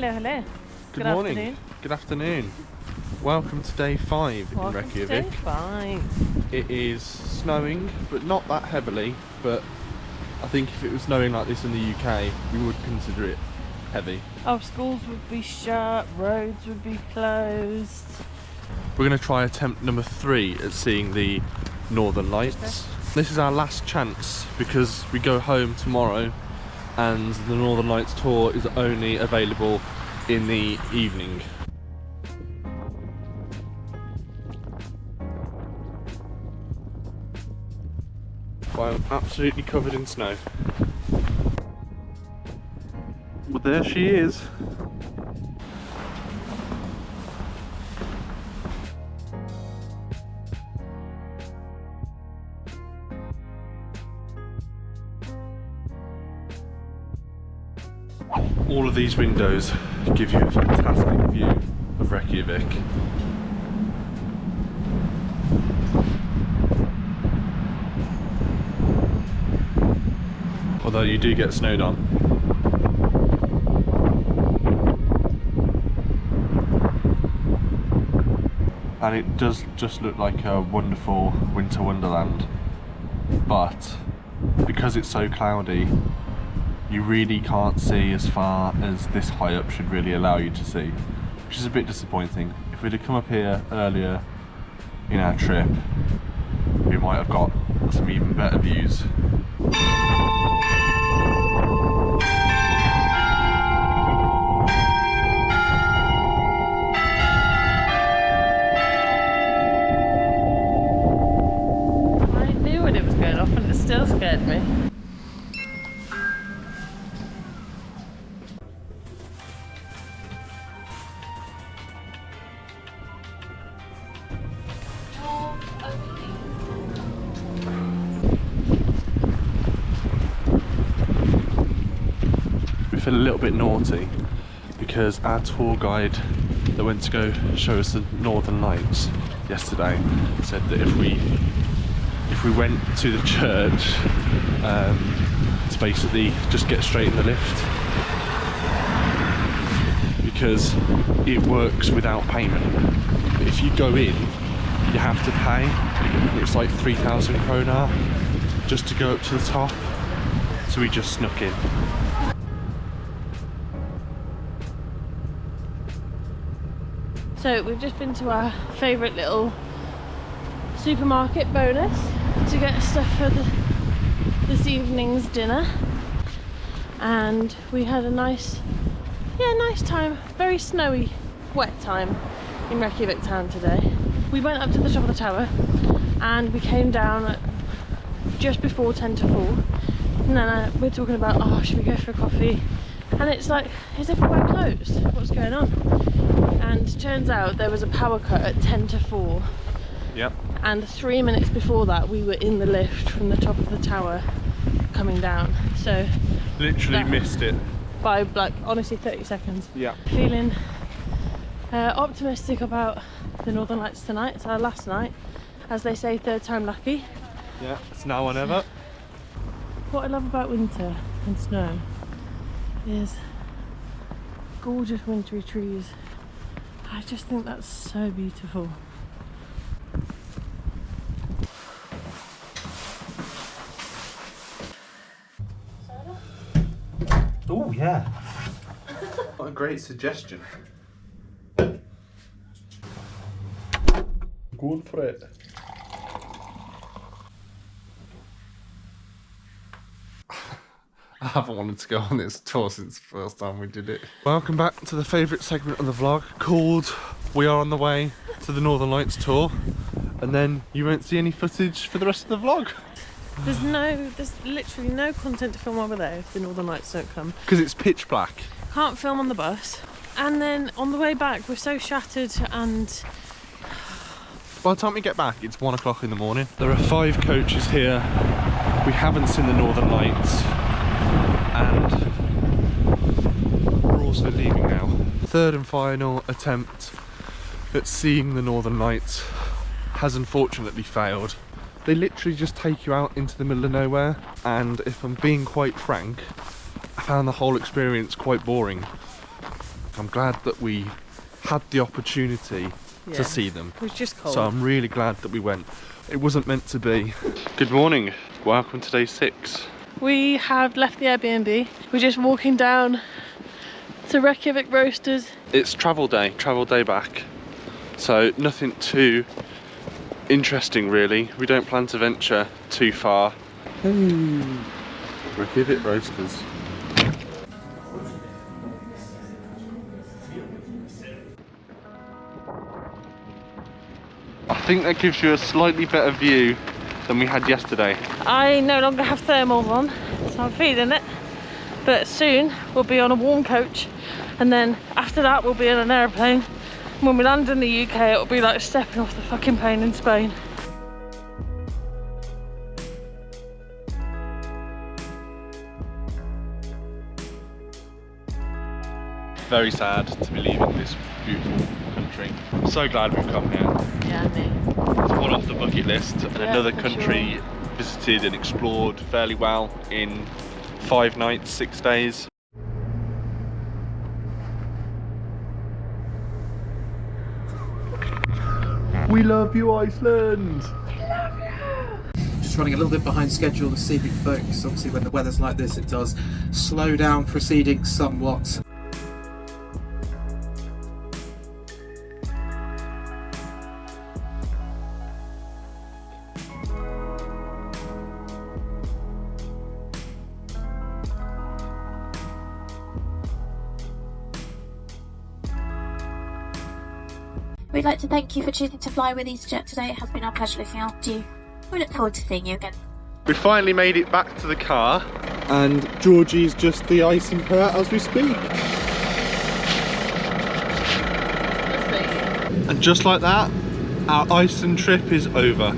Hello, hello. Good morning. Afternoon. Good afternoon. Welcome to day 5 in Reykjavik. To day 5. It is snowing, but not that heavily. But I think if it was snowing like this in the UK, we would consider it heavy. Oh, schools would be shut, roads would be closed. We're going to try attempt number 3 at seeing the Northern Lights. This is our last chance because we go home tomorrow and the Northern Lights tour is only available in the evening. Well, I'm absolutely covered in snow. Well, there she is. All of these windows give you a fantastic view of Reykjavik. Although you do get snowed on. And it does just look like a wonderful winter wonderland. But because it's so cloudy, you really can't see as far as this high up should really allow you to see, which is a bit disappointing. If we'd have come up here earlier in our trip, we might have got some even better views. I knew when it was going off and it still scared me. We feel a little bit naughty because our tour guide that went to go show us the Northern Lights yesterday said that if we went to the church to basically just get straight in the lift because it works without payment. But if you go in, you have to pay. It's like 3,000 kroner just to go up to the top. So we just snuck in. So we've just been to our favourite little supermarket, Bonus, to get stuff for this evening's dinner, and we had a nice time, very snowy, wet time in Reykjavik town today. We went up to the top of the tower and we came down at just before 10 to 4, and then we're talking about, oh, should we go for a coffee? And it's like, is everywhere closed? What's going on? And turns out there was a power cut at 10 to 4. Yep. And 3 minutes before that we were in the lift from the top of the tower coming down. So Literally missed it. by like honestly 30 seconds. Yeah. Feeling optimistic about the Northern Lights tonight. It's our last night. As they say, third time lucky. Yeah, it's now or never. What I love about winter and snow is gorgeous wintry trees. I just think that's so beautiful. Oh yeah. What a great suggestion. Going for it. I haven't wanted to go on this tour since the first time we did it. Welcome back to the favourite segment of the vlog called We Are on the Way to the Northern Lights tour, and then you won't see any footage for the rest of the vlog. There's literally no content to film over there if the Northern Lights don't come. Because it's pitch black. Can't film on the bus. And then on the way back we're so shattered, and By the time we get back, it's 1 o'clock in the morning. There are 5 coaches here. We haven't seen the Northern Lights. And we're also leaving now. Third and final attempt at seeing the Northern Lights has unfortunately failed. They literally just take you out into the middle of nowhere, and if I'm being quite frank, I found the whole experience quite boring. I'm glad that we had the opportunity to see them. It was just cold. So I'm really glad that we went. It wasn't meant to be. Good morning. Welcome to day 6. We have left the Airbnb. We're just walking down to Reykjavik Roasters. It's travel day back. So nothing too interesting really. We don't plan to venture too far. Reykjavik Roasters. I think that gives you a slightly better view than we had yesterday. I no longer have thermals on, so I'm feeling it. But soon we'll be on a warm coach, and then after that we'll be in an aeroplane. When we land in the UK, it'll be like stepping off the fucking plane in Spain. Very sad to be leaving this beautiful country. I'm so glad we've come here. Yeah, me. It's one off the bucket list, and Yeah, another for country sure. visited and explored fairly well in 5 nights, 6 days. We love you, Iceland! Just running a little bit behind schedule this evening, folks. Obviously, when the weather's like this, it does slow down proceedings somewhat. We'd like to thank you for choosing to fly with EasyJet today. It has been our pleasure looking after you. We look forward to seeing you again. We finally made it back to the car. And Georgie's just de-icing her as we speak. And just like that, our Iceland trip is over.